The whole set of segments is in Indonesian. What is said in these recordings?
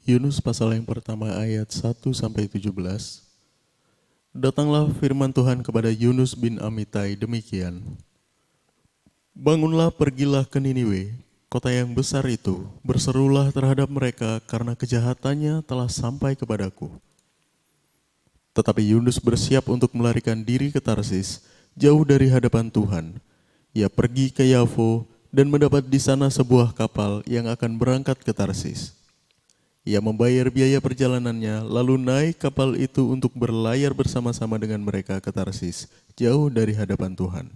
Yunus pasal yang pertama ayat 1-17. Datanglah firman Tuhan kepada Yunus bin Amitai demikian. Bangunlah, pergilah ke Niniwe, kota yang besar itu, berserulah terhadap mereka karena kejahatannya telah sampai kepadaku. Tetapi Yunus bersiap untuk melarikan diri ke Tarsis, jauh dari hadapan Tuhan. Ia pergi ke Yafo dan mendapat di sana sebuah kapal yang akan berangkat ke Tarsis. Ia membayar biaya perjalanannya, lalu naik kapal itu untuk berlayar bersama-sama dengan mereka ke Tarsis, jauh dari hadapan Tuhan.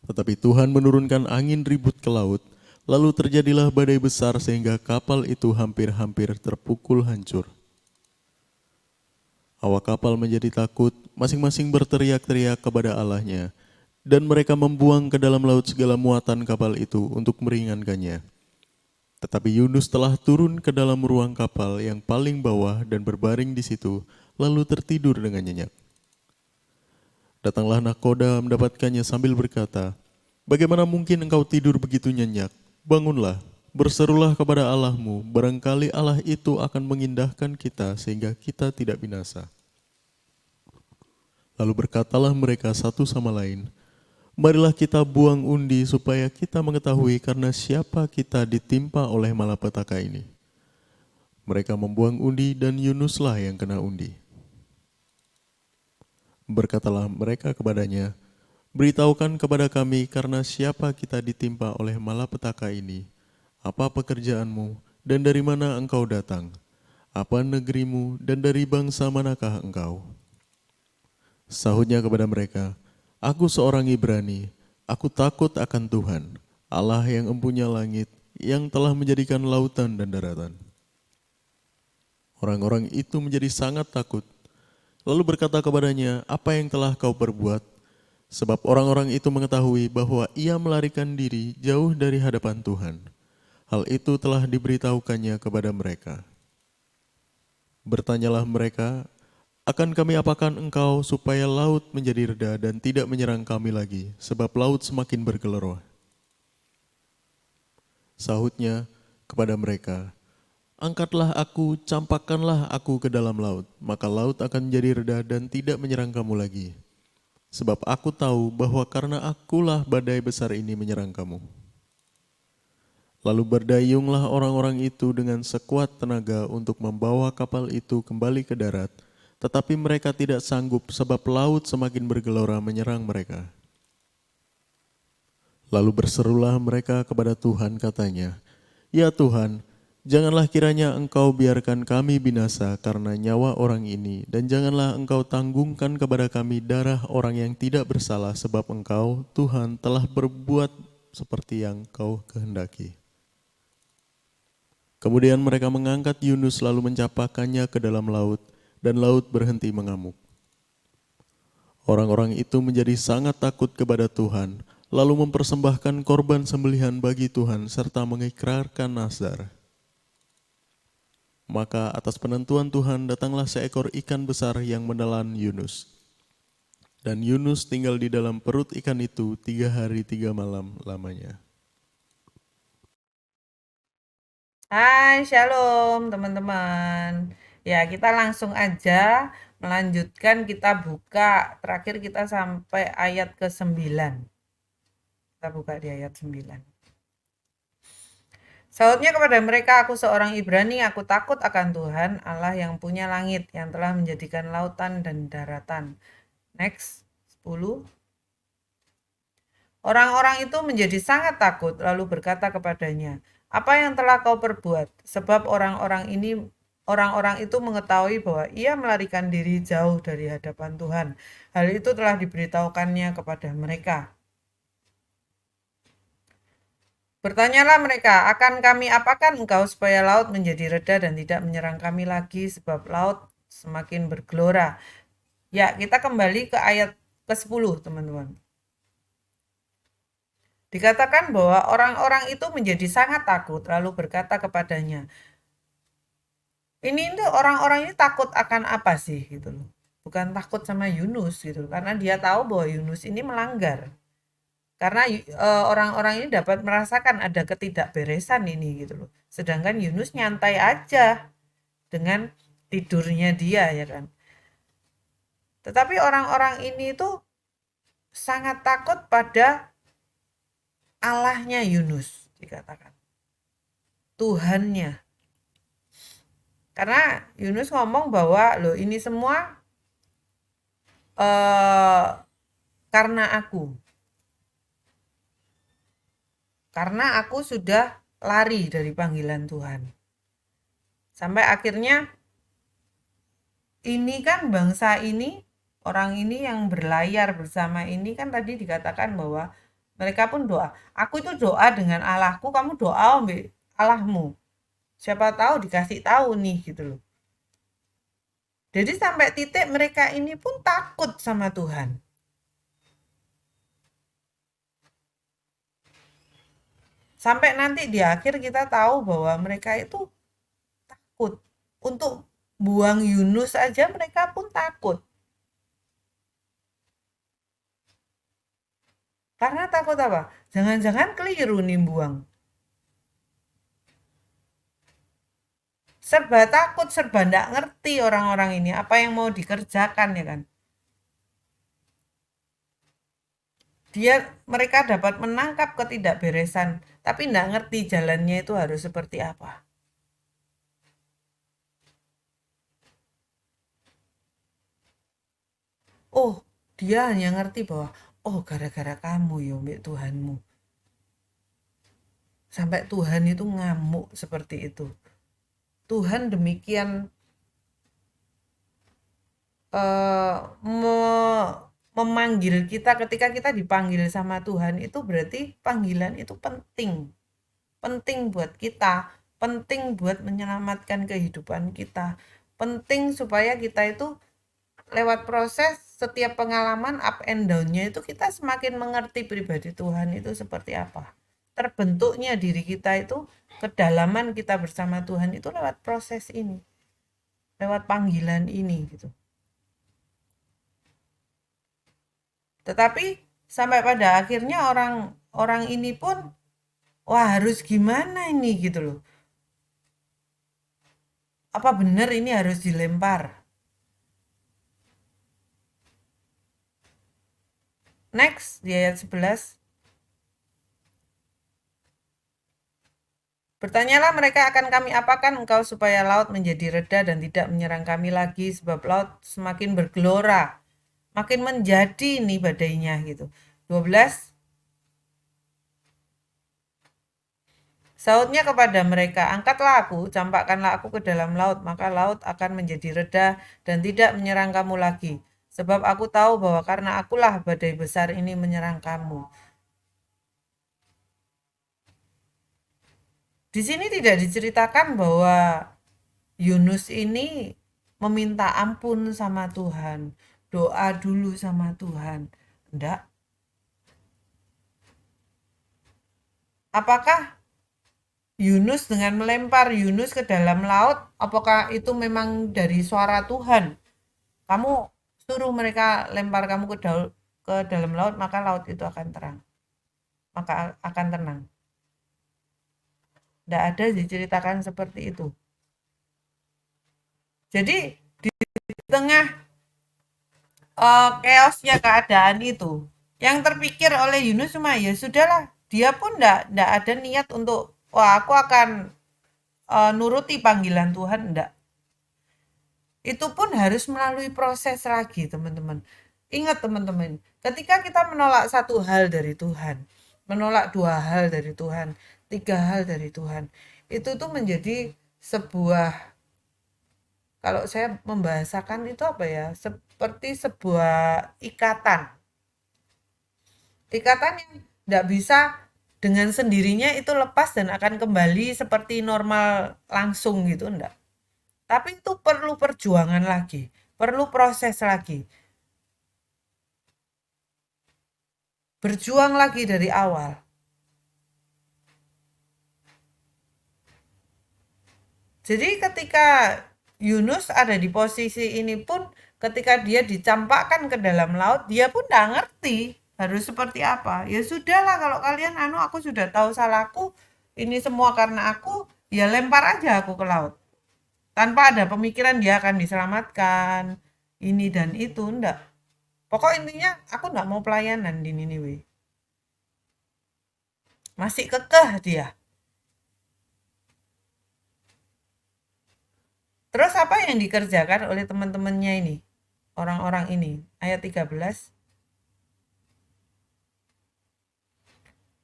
Tetapi Tuhan menurunkan angin ribut ke laut, lalu terjadilah badai besar sehingga kapal itu hampir-hampir terpukul hancur. Awak kapal menjadi takut, masing-masing berteriak-teriak kepada Allahnya, dan mereka membuang ke dalam laut segala muatan kapal itu untuk meringankannya. Tetapi Yunus telah turun ke dalam ruang kapal yang paling bawah dan berbaring di situ, lalu tertidur dengan nyenyak. Datanglah nahkoda mendapatkannya sambil berkata, "Bagaimana mungkin engkau tidur begitu nyenyak? Bangunlah, berserulah kepada Allahmu, barangkali Allah itu akan mengindahkan kita sehingga kita tidak binasa." Lalu berkatalah mereka satu sama lain, "Marilah kita buang undi supaya kita mengetahui karena siapa kita ditimpa oleh malapetaka ini." Mereka membuang undi dan Yunuslah yang kena undi. Berkatalah mereka kepadanya, "Beritahukan kepada kami karena siapa kita ditimpa oleh malapetaka ini. Apa pekerjaanmu dan dari mana engkau datang? Apa negerimu dan dari bangsa manakah engkau?" Sahutnya kepada mereka, "Aku seorang Ibrani, aku takut akan Tuhan, Allah yang empunya langit, yang telah menjadikan lautan dan daratan." Orang-orang itu menjadi sangat takut, lalu berkata kepadanya, "Apa yang telah kau perbuat?" Sebab orang-orang itu mengetahui bahwa ia melarikan diri jauh dari hadapan Tuhan. Hal itu telah diberitahukannya kepada mereka. Bertanyalah mereka, "Akan kami apakan engkau supaya laut menjadi reda dan tidak menyerang kami lagi, sebab laut semakin bergelora?" Sahutnya kepada mereka, "Angkatlah aku, campakkanlah aku ke dalam laut, maka laut akan menjadi reda dan tidak menyerang kamu lagi. Sebab aku tahu bahwa karena akulah badai besar ini menyerang kamu." Lalu berdayunglah orang-orang itu dengan sekuat tenaga untuk membawa kapal itu kembali ke darat, tetapi mereka tidak sanggup sebab laut semakin bergelora menyerang mereka. Lalu berserulah mereka kepada Tuhan katanya, "Ya Tuhan, janganlah kiranya Engkau biarkan kami binasa karena nyawa orang ini, dan janganlah Engkau tanggungkan kepada kami darah orang yang tidak bersalah, sebab Engkau, Tuhan, telah berbuat seperti yang Kau kehendaki." Kemudian mereka mengangkat Yunus lalu mencapakannya ke dalam laut, dan laut berhenti mengamuk. Orang-orang itu menjadi sangat takut kepada Tuhan, lalu mempersembahkan korban sembelihan bagi Tuhan serta mengikrarkan nazar. Maka atas penentuan Tuhan datanglah seekor ikan besar yang menelan Yunus. Dan Yunus tinggal di dalam perut ikan itu 3 hari 3 malam lamanya. Hai, shalom teman-teman. Ya, kita langsung aja melanjutkan, kita buka. Terakhir kita sampai ayat ke-9. Kita buka di ayat 9. Sahutnya kepada mereka, "Aku seorang Ibrani, aku takut akan Tuhan, Allah yang punya langit, yang telah menjadikan lautan dan daratan." Next, 10. Orang-orang itu menjadi sangat takut, lalu berkata kepadanya, "Apa yang telah kau perbuat?" Sebab orang-orang itu mengetahui bahwa ia melarikan diri jauh dari hadapan Tuhan. Hal itu telah diberitahukannya kepada mereka. Bertanyalah mereka, "Akan kami apakan engkau supaya laut menjadi reda dan tidak menyerang kami lagi, sebab laut semakin bergelora?" Ya, kita kembali ke ayat ke-10, teman-teman. Dikatakan bahwa orang-orang itu menjadi sangat takut, lalu berkata kepadanya, ini tuh orang-orang ini takut akan apa sih gitu loh. Bukan takut sama Yunus gitu loh, karena dia tahu bahwa Yunus ini melanggar. Karena orang-orang ini dapat merasakan ada ketidakberesan ini gitu loh. Sedangkan Yunus nyantai aja dengan tidurnya dia ya kan. Tetapi orang-orang ini tuh sangat takut pada Allahnya Yunus dikatakan. Tuhannya. Karena Yunus ngomong bahwa loh ini semua karena aku. Karena aku sudah lari dari panggilan Tuhan. Sampai akhirnya ini kan bangsa ini, orang ini yang berlayar bersama ini kan tadi dikatakan bahwa mereka pun doa. Aku itu doa dengan Allahku, kamu doa ambil Allahmu. Siapa tahu dikasih tahu nih gitu loh. Jadi sampai titik mereka ini pun takut sama Tuhan. Sampai nanti di akhir kita tahu bahwa mereka itu takut. Untuk buang Yunus aja mereka pun takut. Karena takut apa? Jangan-jangan keliru nih buang. Serba takut, serba nggak ngerti orang-orang ini apa yang mau dikerjakan ya kan. Mereka dapat menangkap ketidakberesan, tapi nggak ngerti jalannya itu harus seperti apa. Oh, dia hanya ngerti bahwa oh gara-gara kamu ya mbak Tuhanmu. Sampai Tuhan itu ngamuk seperti itu. Tuhan demikian memanggil kita, ketika kita dipanggil sama Tuhan itu berarti panggilan itu penting buat kita, penting buat menyelamatkan kehidupan kita, penting supaya kita itu lewat proses setiap pengalaman up and down-nya itu kita semakin mengerti pribadi Tuhan itu seperti apa, terbentuknya diri kita itu, kedalaman kita bersama Tuhan itu lewat proses ini, lewat panggilan ini gitu. Tetapi sampai pada akhirnya orang ini pun wah harus gimana ini gitu loh. Apa benar ini harus dilempar? Next di ayat 11. Bertanyalah mereka, akan kami apakan engkau supaya laut menjadi reda dan tidak menyerang kami lagi, sebab laut semakin bergelora, makin menjadi nih badainya gitu. 12. Sautnya kepada mereka, angkatlah aku, campakkanlah aku ke dalam laut, maka laut akan menjadi reda dan tidak menyerang kamu lagi. Sebab aku tahu bahwa karena akulah badai besar ini menyerang kamu. Di sini tidak diceritakan bahwa Yunus ini meminta ampun sama Tuhan, doa dulu sama Tuhan. Enggak. Apakah Yunus dengan melempar Yunus ke dalam laut, apakah itu memang dari suara Tuhan? Kamu suruh mereka lempar kamu ke dalam laut, maka laut itu akan terang. Maka akan tenang. Tidak ada diceritakan seperti itu. Jadi di tengah chaosnya keadaan itu, yang terpikir oleh Yunus cuma ya sudahlah, dia pun tidak ada niat untuk wah aku akan nuruti panggilan Tuhan, enggak. Itu pun harus melalui proses lagi teman-teman. Ingat teman-teman, ketika kita menolak satu hal dari Tuhan, menolak 2 hal dari Tuhan, 3 hal dari Tuhan, itu tuh menjadi sebuah, kalau saya membahasakan itu apa ya, seperti sebuah ikatan. Ikatan yang tidak bisa dengan sendirinya itu lepas dan akan kembali seperti normal langsung gitu, enggak. Tapi itu perlu perjuangan lagi, perlu proses lagi. Berjuang lagi dari awal. Jadi ketika Yunus ada di posisi ini pun, ketika dia dicampakkan ke dalam laut, dia pun tidak ngerti. harus seperti apa? Ya sudahlah, kalau kalian aku sudah tahu salahku, ini semua karena aku, ya lempar aja aku ke laut. Tanpa ada pemikiran dia akan diselamatkan, ini dan itu, enggak. Pokok intinya aku enggak mau pelayanan di Niniwe. Masih kekeh dia. Terus apa yang dikerjakan oleh teman-temannya ini? Orang-orang ini. Ayat 13.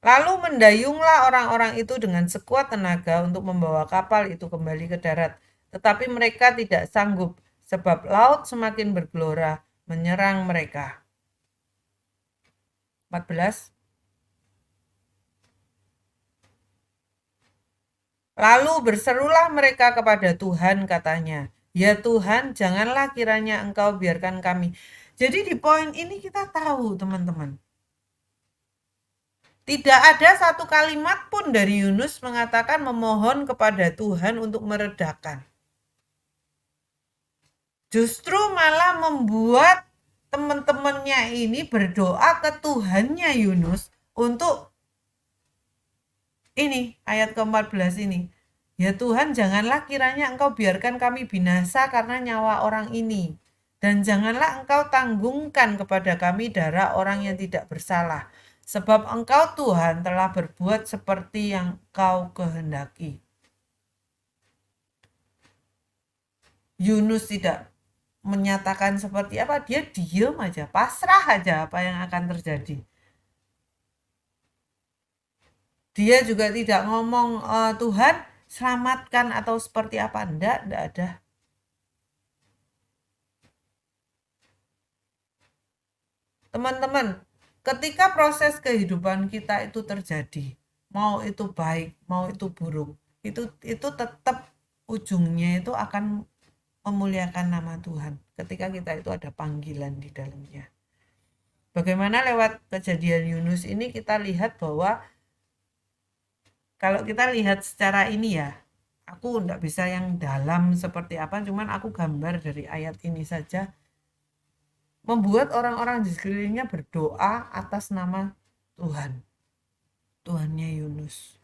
Lalu mendayunglah orang-orang itu dengan sekuat tenaga untuk membawa kapal itu kembali ke darat. Tetapi mereka tidak sanggup, sebab laut semakin bergelora menyerang mereka. 14. Lalu berserulah mereka kepada Tuhan, katanya, "Ya Tuhan, janganlah kiranya Engkau biarkan kami." Jadi di poin ini kita tahu, teman-teman, tidak ada satu kalimat pun dari Yunus mengatakan memohon kepada Tuhan untuk meredakan. Justru malah membuat teman-temannya ini berdoa ke Tuhannya Yunus untuk ini, ayat ke-14 ini. "Ya Tuhan, janganlah kiranya Engkau biarkan kami binasa karena nyawa orang ini. Dan janganlah Engkau tanggungkan kepada kami darah orang yang tidak bersalah. Sebab Engkau Tuhan telah berbuat seperti yang Kau kehendaki." Yunus tidak menyatakan seperti apa, dia diam aja, pasrah aja apa yang akan terjadi. Dia juga tidak ngomong, Tuhan selamatkan atau seperti apa, enggak ada. Teman-teman, ketika proses kehidupan kita itu terjadi, mau itu baik, mau itu buruk, itu tetap ujungnya itu akan memuliakan nama Tuhan. Ketika kita itu ada panggilan di dalamnya. Bagaimana lewat kejadian Yunus ini kita lihat bahwa kalau kita lihat secara ini ya, aku enggak bisa yang dalam seperti apa, cuman aku gambar dari ayat ini saja, membuat orang-orang di sekelilingnya berdoa atas nama Tuhan. Tuhannya Yunus.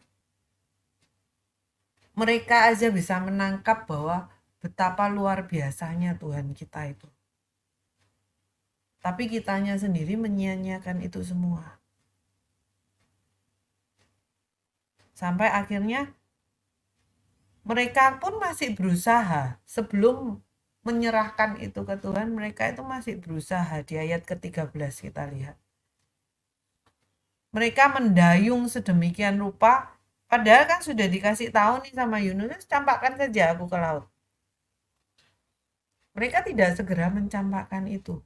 Mereka aja bisa menangkap bahwa betapa luar biasanya Tuhan kita itu. Tapi kitanya sendiri menyia-nyiakan itu semua. Sampai akhirnya mereka pun masih berusaha. Sebelum menyerahkan itu ke Tuhan, mereka itu masih berusaha. Di ayat ke-13 kita lihat. Mereka mendayung sedemikian rupa, padahal kan sudah dikasih tahu nih sama Yunus, campakkan saja aku ke laut. Mereka tidak segera mencampakkan itu.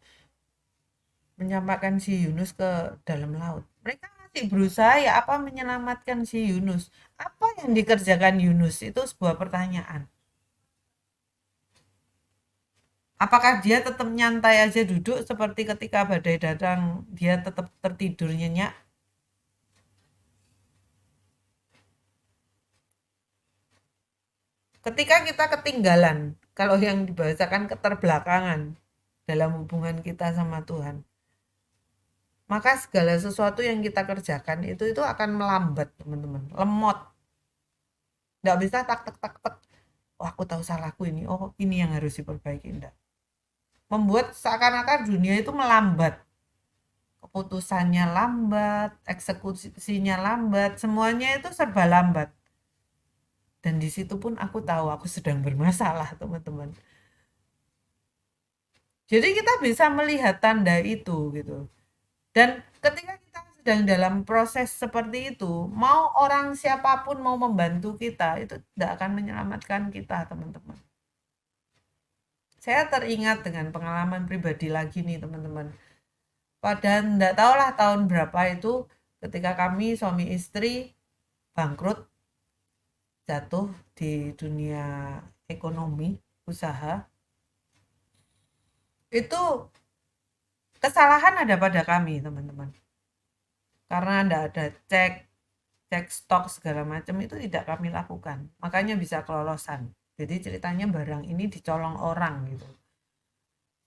Mencampakkan si Yunus ke dalam laut. Mereka masih berusaha ya apa menyelamatkan si Yunus. Apa yang dikerjakan Yunus? Itu sebuah pertanyaan. Apakah dia tetap nyantai aja duduk seperti ketika badai datang, dia tetap tertidur nyenyak? Ketika kita ketinggalan, kalau yang dibahasakan keterbelakangan dalam hubungan kita sama Tuhan, maka segala sesuatu yang kita kerjakan itu akan melambat, teman-teman, lemot. Nggak bisa tak tak tak tak. Oh, aku tahu salahku ini. Oh, ini yang harus diperbaiki. Enggak. Membuat seakan-akan dunia itu melambat. Keputusannya lambat, eksekusinya lambat, semuanya itu serba lambat. Dan di situ pun aku tahu aku sedang bermasalah, teman-teman. Jadi kita bisa melihat tanda itu gitu. Dan ketika kita sedang dalam proses seperti itu, mau orang siapapun mau membantu kita, itu tidak akan menyelamatkan kita, teman-teman. Saya teringat dengan pengalaman pribadi lagi nih, teman-teman. Pada enggak tahulah tahun berapa itu, ketika kami suami istri bangkrut, jatuh di dunia ekonomi, usaha, itu kesalahan ada pada kami, teman-teman. Karena enggak ada cek stok segala macam itu tidak kami lakukan. Makanya bisa kelolosan. Jadi ceritanya barang ini dicolong orang gitu.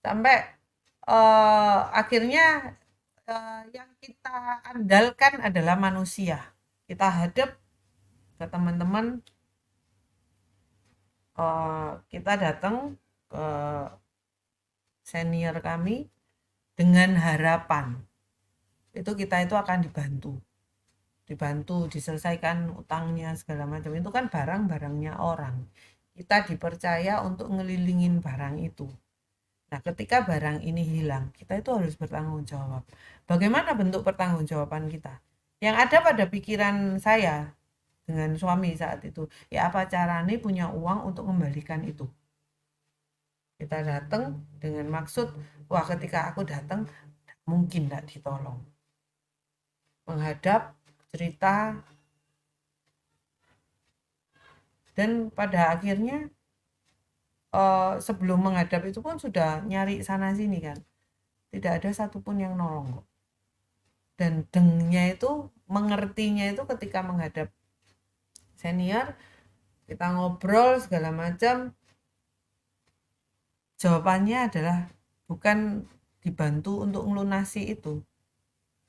Sampai akhirnya yang kita andalkan adalah manusia. Kita hadap ke teman-teman, kita datang ke senior kami dengan harapan kita itu akan dibantu diselesaikan utangnya segala macam. Itu kan barang-barangnya orang. Kita dipercaya untuk ngelilingin barang itu. Nah, ketika barang ini hilang, kita itu harus bertanggung jawab. Bagaimana bentuk pertanggungjawaban kita? Yang ada pada pikiran saya dengan suami saat itu, ya apa caranya punya uang untuk membalikan itu. Kita datang dengan maksud, wah ketika aku datang, mungkin tidak ditolong. Menghadap, cerita, dan pada akhirnya sebelum menghadap itu pun sudah nyari sana sini kan. Tidak ada satupun yang nolong kok. Dan dengnya itu, mengertinya itu ketika menghadap senior, kita ngobrol segala macam, jawabannya adalah bukan dibantu untuk melunasi itu.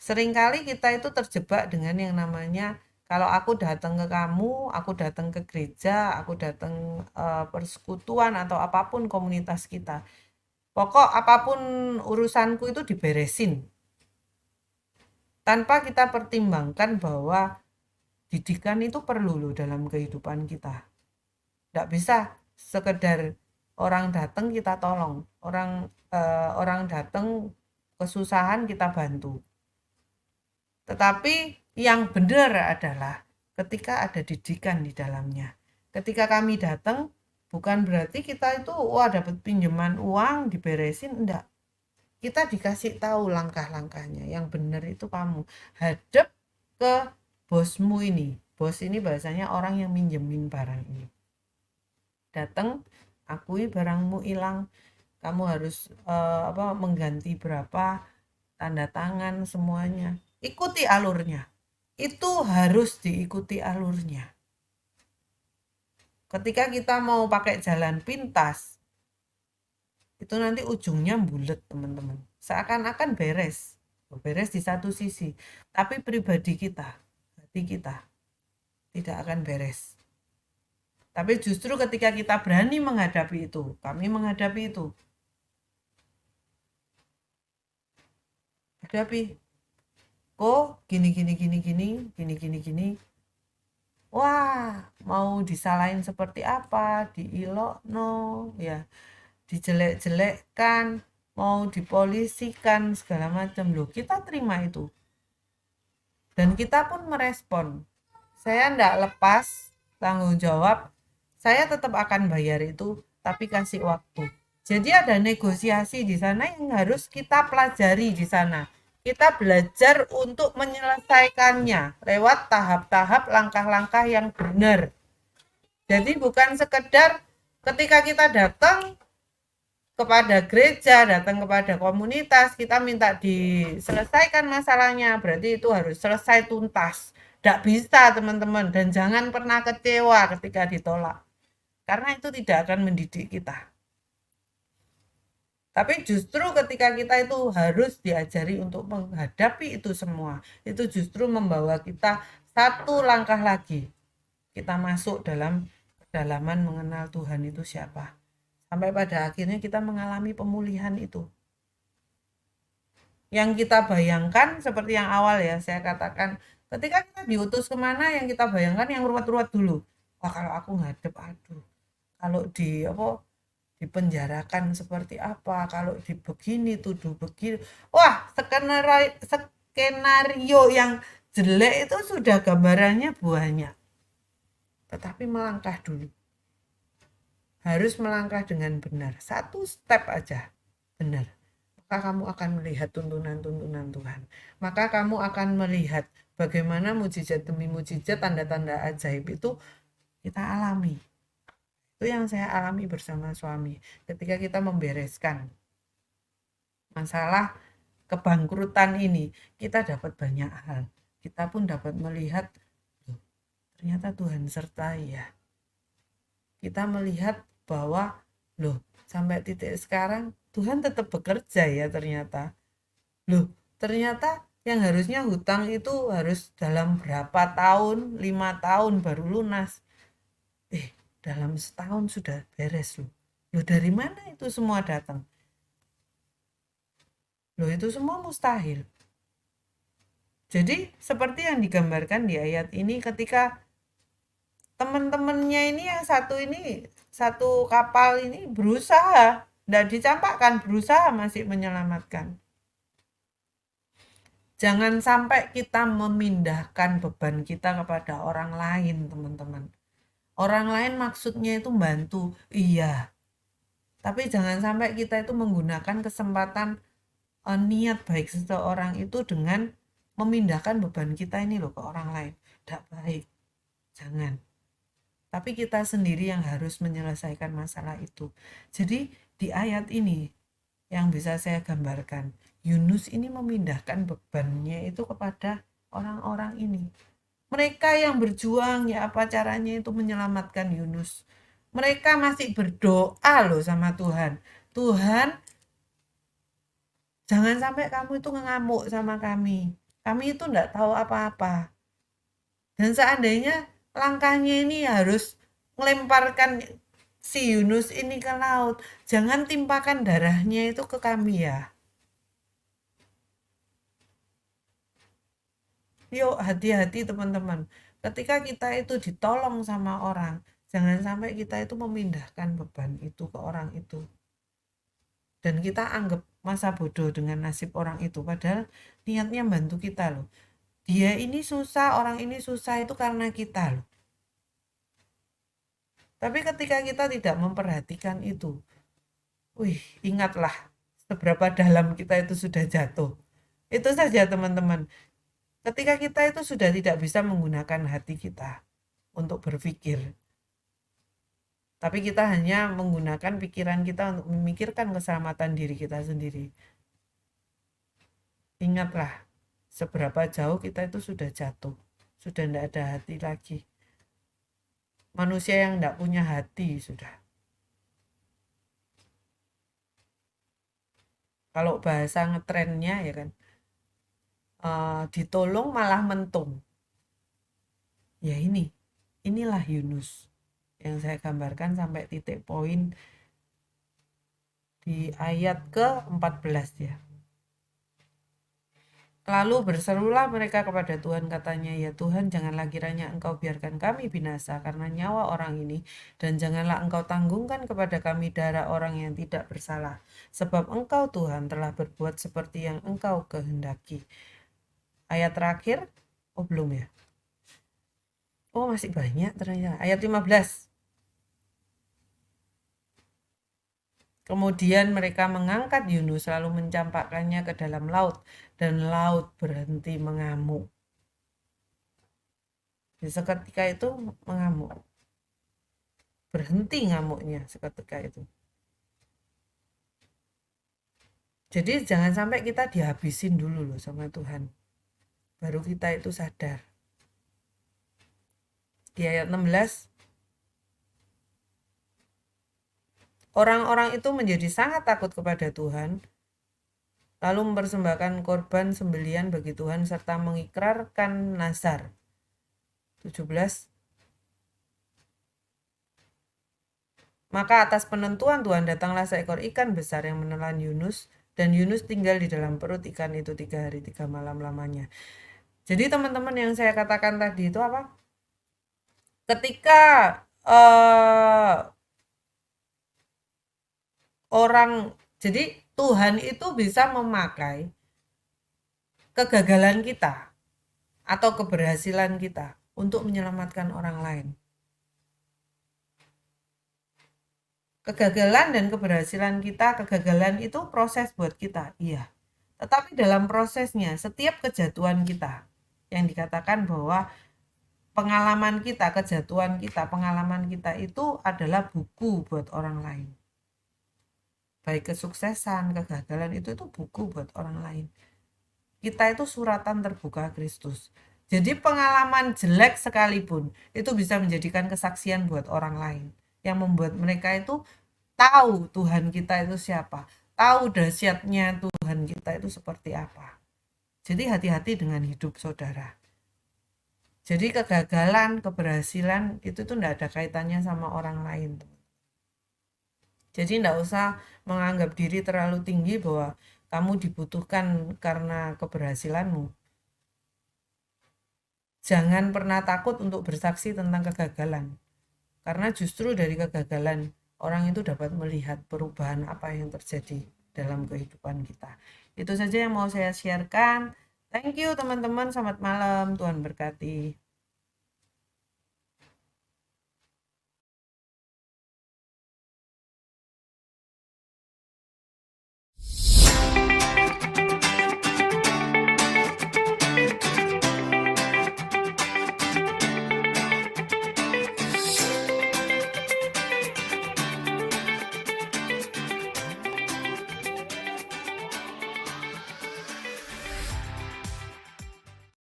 Seringkali kita itu terjebak dengan yang namanya, kalau aku datang ke kamu, aku datang ke gereja, aku datang persekutuan atau apapun komunitas kita, pokok apapun urusanku itu diberesin, tanpa kita pertimbangkan bahwa didikan itu perlu loh dalam kehidupan kita. Tidak bisa sekedar orang datang kita tolong, orang datang kesusahan kita bantu. Tetapi yang benar adalah ketika ada didikan di dalamnya. Ketika kami datang, bukan berarti kita itu wah dapat pinjaman uang diberesin, enggak. Kita dikasih tahu langkah-langkahnya. Yang benar itu kamu hadap ke bosmu ini. Bos ini bahasanya orang yang minjemin barang ini. Datang, akui barangmu hilang, kamu harus mengganti berapa, tanda tangan semuanya. Ikuti alurnya. Itu harus diikuti alurnya. Ketika kita mau pakai jalan pintas, itu nanti ujungnya bulet, teman-teman. Seakan-akan beres di satu sisi, tapi pribadi kita, hati kita tidak akan beres. Tapi justru ketika kita berani menghadapi itu, kami menghadapi itu, hadapi, kok gini, wah mau disalahin seperti apa, diilok no ya, dijelek-jelekkan, mau dipolisikan segala macam loh, kita terima itu dan kita pun merespon. Saya enggak lepas tanggung jawab, saya tetap akan bayar itu, tapi kasih waktu. Jadi ada negosiasi di sana yang harus kita pelajari di sana. Kita belajar untuk menyelesaikannya lewat tahap-tahap langkah-langkah yang benar. Jadi bukan sekedar ketika kita datang kepada gereja, datang kepada komunitas, kita minta diselesaikan masalahnya, berarti itu harus selesai tuntas. Tidak bisa teman-teman, dan jangan pernah kecewa ketika ditolak. Karena itu tidak akan mendidik kita. Tapi justru ketika kita itu harus diajari untuk menghadapi itu semua, itu justru membawa kita satu langkah lagi. Kita masuk dalam kedalaman mengenal Tuhan itu siapa. Sampai pada akhirnya kita mengalami pemulihan itu. Yang kita bayangkan seperti yang awal ya, saya katakan, ketika kita diutus kemana, yang kita bayangkan yang ruwet-ruwet dulu. Wah kalau aku ngadep, aduh, kalau dipenjarakan seperti apa, kalau begini tuduh begini, wah skenario yang jelek itu sudah gambarannya banyak. Tetapi melangkah dulu, harus melangkah dengan benar, satu step aja benar, maka kamu akan melihat tuntunan-tuntunan Tuhan. Maka kamu akan melihat bagaimana mujizat demi mujizat, tanda-tanda ajaib itu kita alami. Itu yang saya alami bersama suami. Ketika kita membereskan masalah kebangkrutan ini, kita dapat banyak hal. Kita pun dapat melihat, loh, ternyata Tuhan sertai ya. Kita melihat bahwa, loh, sampai titik sekarang Tuhan tetap bekerja ya ternyata. Loh, Ternyata yang harusnya hutang itu harus dalam berapa tahun, 5 tahun baru lunas. Dalam setahun sudah beres loh. Loh dari mana itu semua datang? Loh itu semua mustahil. Jadi seperti yang digambarkan di ayat ini ketika teman-temannya ini yang satu kapal ini berusaha, tidak dicampakkan, berusaha masih menyelamatkan. Jangan sampai kita memindahkan beban kita kepada orang lain, teman-teman. Orang lain maksudnya itu bantu, iya. Tapi jangan sampai kita itu menggunakan kesempatan niat baik seseorang itu dengan memindahkan beban kita ini loh ke orang lain. Tidak baik, jangan. Tapi kita sendiri yang harus menyelesaikan masalah itu. Jadi di ayat ini yang bisa saya gambarkan, Yunus ini memindahkan bebannya itu kepada orang-orang ini. Mereka yang berjuang, ya apa caranya itu menyelamatkan Yunus. Mereka masih berdoa loh sama Tuhan. Tuhan, jangan sampai kamu itu ngamuk sama kami. Kami itu enggak tahu apa-apa. Dan seandainya langkahnya ini harus melemparkan si Yunus ini ke laut, jangan timpakan darahnya itu ke kami ya. Yuk hati-hati teman-teman. Ketika kita itu ditolong sama orang, jangan sampai kita itu memindahkan beban itu ke orang itu. Dan kita anggap masa bodoh dengan nasib orang itu, padahal niatnya bantu kita loh. Dia ini susah, orang ini susah itu karena kita loh. Tapi ketika kita tidak memperhatikan itu, ingatlah seberapa dalam kita itu sudah jatuh. Itu saja teman-teman. Ketika kita itu sudah tidak bisa menggunakan hati kita untuk berpikir, tapi kita hanya menggunakan pikiran kita untuk memikirkan keselamatan diri kita sendiri. Ingatlah seberapa jauh kita itu sudah jatuh, sudah tidak ada hati lagi. Manusia yang tidak punya hati sudah. Kalau bahasa ngetrennya ya kan, ditolong malah mentung. Ya inilah Yunus yang saya gambarkan sampai titik poin di ayat ke-14 ya. Lalu berserulah mereka kepada Tuhan, katanya, ya Tuhan, janganlah kiranya Engkau biarkan kami binasa karena nyawa orang ini, dan janganlah Engkau tanggungkan kepada kami darah orang yang tidak bersalah, sebab Engkau Tuhan telah berbuat seperti yang Engkau kehendaki. Ayat terakhir, belum ya? Masih banyak ternyata. Ayat 15. Kemudian mereka mengangkat Yunus lalu mencampakkannya ke dalam laut, dan laut berhenti mengamuk. Jadi seketika itu mengamuk. Berhenti ngamuknya seketika itu. Jadi jangan sampai kita dihabisin dulu loh sama Tuhan. Baru kita itu sadar. Di ayat 16, orang-orang itu menjadi sangat takut kepada Tuhan, lalu mempersembahkan korban sembelian bagi Tuhan serta mengikrarkan nazar. 17. Maka atas penentuan Tuhan datanglah seekor ikan besar yang menelan Yunus, dan Yunus tinggal di dalam perut ikan itu 3 hari 3 malam lamanya. Jadi teman-teman yang saya katakan tadi itu apa? Ketika jadi Tuhan itu bisa memakai kegagalan kita atau keberhasilan kita untuk menyelamatkan orang lain. Kegagalan dan keberhasilan kita, kegagalan itu proses buat kita, iya. Tetapi dalam prosesnya, setiap kejatuhan kita, yang dikatakan bahwa pengalaman kita, kejatuhan kita, pengalaman kita itu adalah buku buat orang lain. Baik kesuksesan, kegagalan itu buku buat orang lain. Kita itu suratan terbuka Kristus. Jadi pengalaman jelek sekalipun itu bisa menjadikan kesaksian buat orang lain, yang membuat mereka itu tahu Tuhan kita itu siapa, tahu dahsyatnya Tuhan kita itu seperti apa. Jadi hati-hati dengan hidup saudara. Jadi kegagalan, keberhasilan itu tuh enggak ada kaitannya sama orang lain. Jadi enggak usah menganggap diri terlalu tinggi bahwa kamu dibutuhkan karena keberhasilanmu. Jangan pernah takut untuk bersaksi tentang kegagalan. Karena justru dari kegagalan, orang itu dapat melihat perubahan apa yang terjadi dalam kehidupan kita. Itu saja yang mau saya sharekan. Thank you teman-teman, selamat malam, Tuhan berkati.